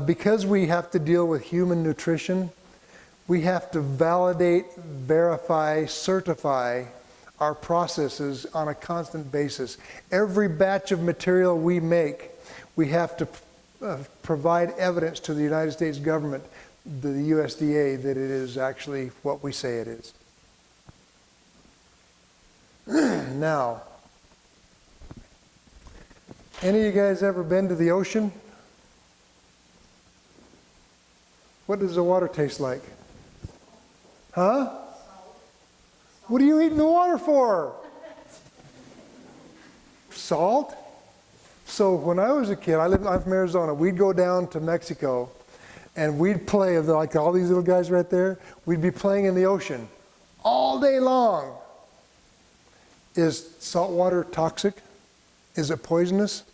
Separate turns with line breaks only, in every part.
Because we have to deal with human nutrition, we have to validate, verify, certify our processes on a constant basis. Every batch of material we make, we have to provide evidence to the United States government, the USDA, that it is actually what we say it is. Now, any of you guys ever been to the ocean? What does the water taste like? Huh? What are you eating the water for? Salt? So when I was a kid, I'm from Arizona, we'd go down to Mexico and we'd play, like all these little guys right there, we'd be playing in the ocean all day long. Is salt water toxic? Is it poisonous?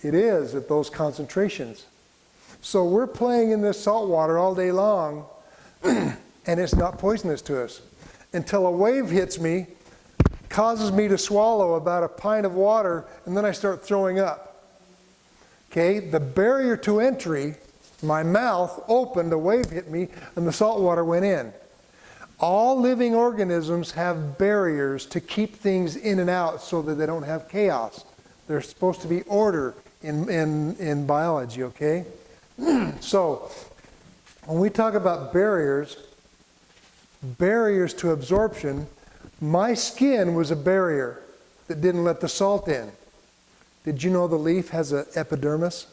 It is at those concentrations. So we're playing in this salt water all day long and it's not poisonous to us until a wave hits me, causes me to swallow about a pint of water, and then I start throwing up. Okay, the barrier to entry, my mouth opened, a wave hit me, and the salt water went in. All living organisms have barriers to keep things in and out so that they don't have chaos. There's supposed to be order in biology, okay? So, when we talk about barriers to absorption, my skin was a barrier that didn't let the salt in. Did you know the leaf has an epidermis?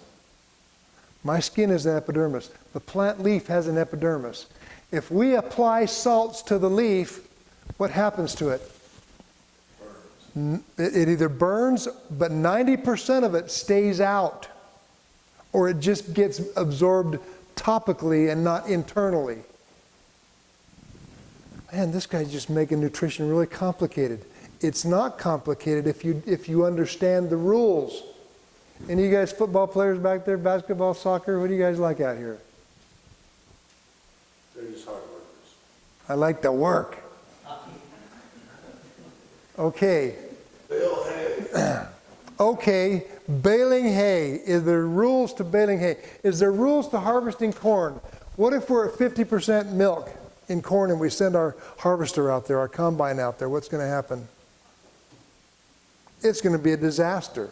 My skin is an epidermis. The plant leaf has an epidermis. If we apply salts to the leaf, what happens to it? It either burns, but 90% of it stays out, or it just gets absorbed topically and not internally. Man, this guy's just making nutrition really complicated. It's not complicated if you understand the rules. Any of you guys football players back there, basketball, soccer, what do you guys like out here?
They're just hard workers.
I like to work. Okay.
Bale hay.
Okay, baling hay. Is there rules to baling hay? Is there rules to harvesting corn? What if we're at 50% milk in corn and we send our harvester out there, our combine out there? What's going to happen? It's going to be a disaster.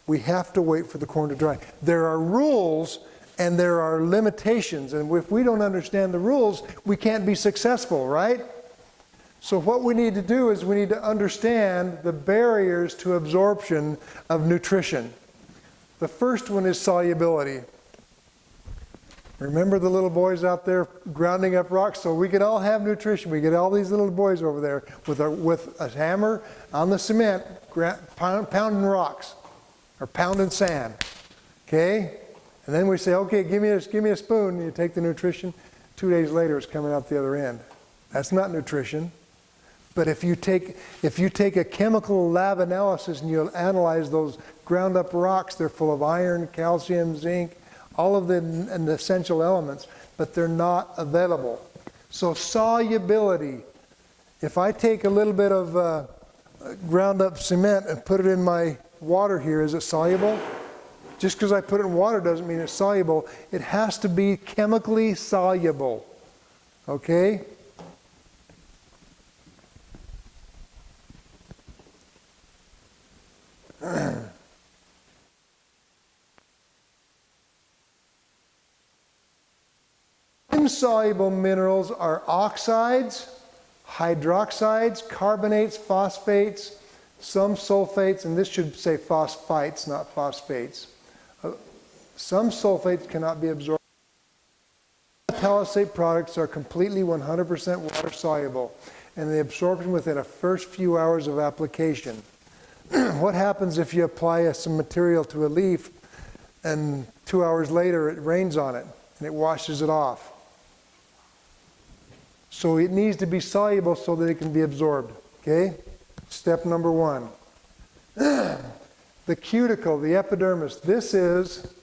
We have to wait for the corn to dry. There are rules and there are limitations, and if we don't understand the rules, we can't be successful, right? So what we need to do is we need to understand the barriers to absorption of nutrition. The first one is solubility. Remember the little boys out there grounding up rocks? So we could all have nutrition. We get all these little boys over there with a hammer on the cement, pounding rocks or pounding sand. Okay? And then we say, okay, give me a spoon. And you take the nutrition. 2 days later, it's coming out the other end. That's not nutrition. But if you take a chemical lab analysis and you analyze those ground up rocks, they're full of iron, calcium, zinc, all of the essential elements, but they're not available. So solubility. If I take a little bit of ground up cement and put it in my water here, is it soluble? Just because I put it in water doesn't mean it's soluble. It has to be chemically soluble. Okay? Insoluble minerals are oxides, hydroxides, carbonates, phosphates, some sulfates, and this should say phosphites, not phosphates. Some sulfates cannot be absorbed. Palisade products are completely 100% water soluble, and the absorption within the first few hours of application. What happens if you apply some material to a leaf and 2 hours later it rains on it and it washes it off? So it needs to be soluble so that it can be absorbed. Okay? Step number one. The cuticle, the epidermis. This is,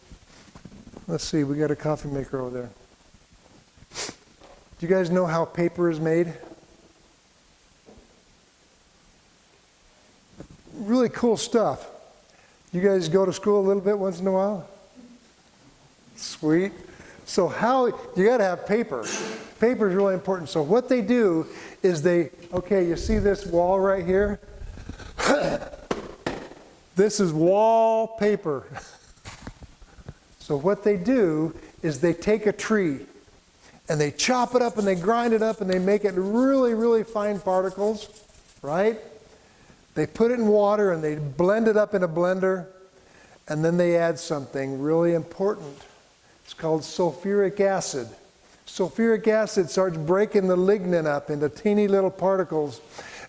let's see, we got a coffee maker over there. Do you guys know how paper is made? Really cool stuff. You guys go to school a little bit once in a while? Sweet. So how, you got to have paper. Paper is really important. So what they do is okay, you see this wall right here? This is wallpaper. So what they do is they take a tree and they chop it up and they grind it up and they make it really, really fine particles, right? They put it in water and they blend it up in a blender, and then they add something really important. It's called sulfuric acid. Sulfuric acid starts breaking the lignin up into teeny little particles,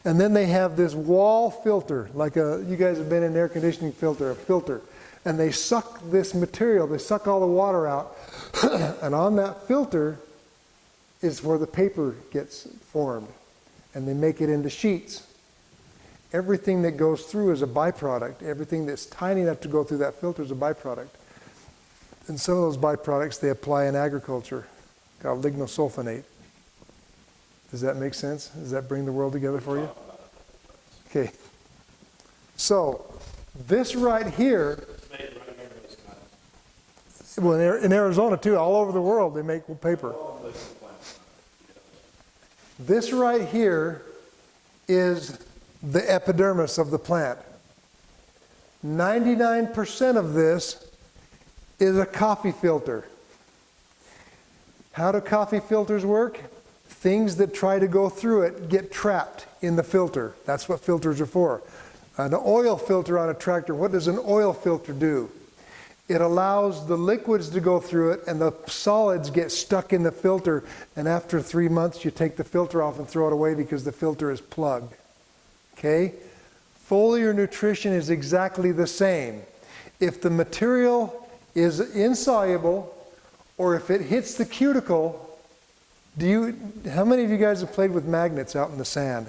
and then they have this wall filter, like you guys have been in an air conditioning filter, a filter, and they suck this material, they suck all the water out, and on that filter is where the paper gets formed, and they make it into sheets. Everything that goes through is a byproduct. Everything that's tiny enough to go through that filter is a byproduct. And some of those byproducts they apply in agriculture, called lignosulfonate. Does that make sense? Does that bring the world together for you? Okay. So, this right here, well, in Arizona too, all over the world they make paper. This right here is the epidermis of the plant. 99% of this is a coffee filter. How do coffee filters work? Things that try to go through it get trapped in the filter. That's what filters are for. An oil filter on a tractor, what does an oil filter do? It allows the liquids to go through it and the solids get stuck in the filter, and after 3 months you take the filter off and throw it away because the filter is plugged. Okay? Foliar nutrition is exactly the same. If the material is insoluble, or if it hits the cuticle, how many of you guys have played with magnets out in the sand?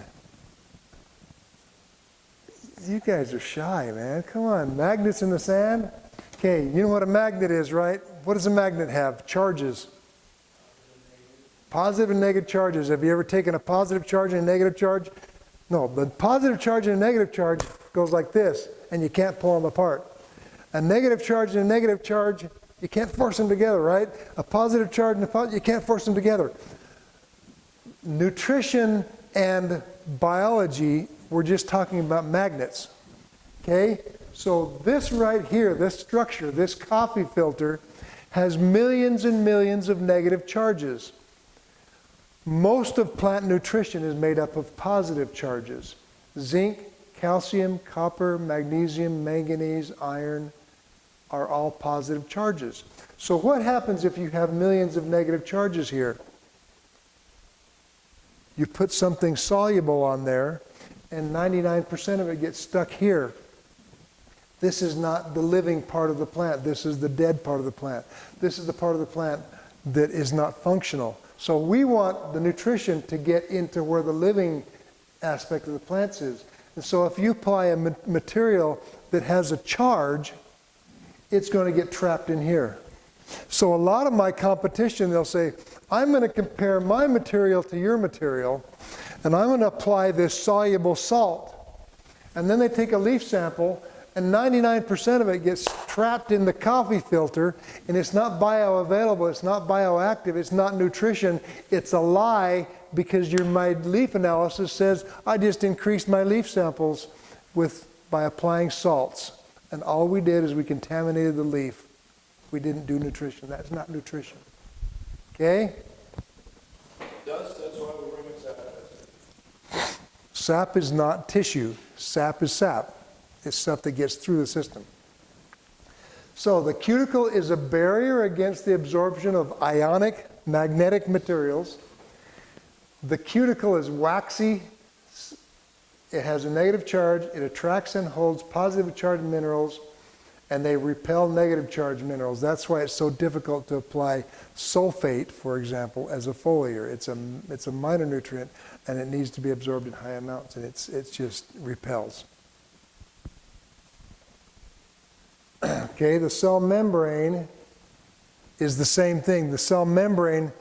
You guys are shy, man. Come on, magnets in the sand? Okay, you know what a magnet is, right? What does a magnet have? Charges. Positive and negative charges. Have you ever taken a positive charge and a negative charge? No, the positive charge and a negative charge goes like this, and you can't pull them apart. A negative charge and a negative charge, you can't force them together, right? A positive charge and a positive, you can't force them together. Nutrition and biology, we're just talking about magnets. Okay? So this right here, this structure, this coffee filter, has millions and millions of negative charges. Most of plant nutrition is made up of positive charges. Zinc, calcium, copper, magnesium, manganese, iron are all positive charges. So what happens if you have millions of negative charges here? You put something soluble on there, and 99% of it gets stuck here. This is not the living part of the plant. This is the dead part of the plant. This is the part of the plant that is not functional. So we want the nutrition to get into where the living aspect of the plants is. And so if you apply a material that has a charge, it's going to get trapped in here. So a lot of my competition, they'll say, I'm going to compare my material to your material, and I'm going to apply this soluble salt. And then they take a leaf sample, and 99% of it gets trapped in the coffee filter, and it's not bioavailable, it's not bioactive, it's not nutrition, it's a lie, because my leaf analysis says I just increased my leaf samples by applying salts. And all we did is we contaminated the leaf. We didn't do nutrition. That's not nutrition. Okay?
Dust, that's why we're running sap.
Sap is not tissue. Sap is sap. It's stuff that gets through the system. So the cuticle is a barrier against the absorption of ionic magnetic materials. The cuticle is waxy. It has a negative charge. It attracts and holds positive charged minerals, and they repel negative charged minerals. That's why it's so difficult to apply sulfate, for example, as a foliar. It's a minor nutrient, and it needs to be absorbed in high amounts, and it just repels. Okay, the cell membrane is the same thing. The cell membrane